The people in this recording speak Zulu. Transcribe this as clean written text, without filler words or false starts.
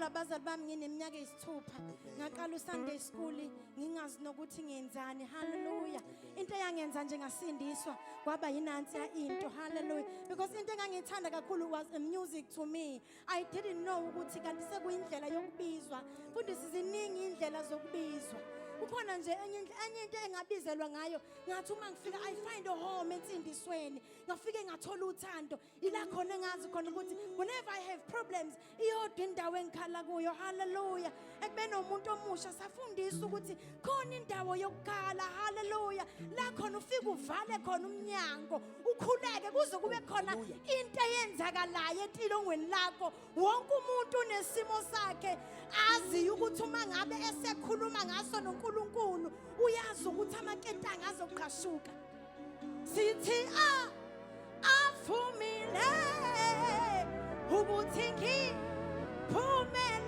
abazali bami ngineminyaka eyisithupha ngaqala uSunday school ngingazi nokuthi ngiyenzani. Hallelujah. Into eyangenza nje ngasindiswa kwaba yinansi into. Hallelujah. Because into engangithanda kakhulu was music to me. I didn't know ukuthi kanti sekuyindlela yokubizwa. Futhi siziningi indlela zokubizwa. Kukhona nje enye into engabizelwa ngayo ngathi uma ngifika I find a home entsindisweni ngafike ngathola uthando ila khona engazi khona ukuthi whenever I have problems iyodwa indawo engikhala kuyo. Hallelujah. Ekubeni umuntu omusha safundisa ukuthi khona indawo yokukhala. Hallelujah. La khona ufika uvale khona umnyango ukhuleke kuze kube khona into eyenzakalayo empilweni lakho. Wonke umuntu unesimo sakhe azi ukuthi uma ngabe esekhuluma ngaso noNkulunkulu uyazi ukuthi amaketanga azoqhashuka. Sithi avumile ukuthi ngiphumelele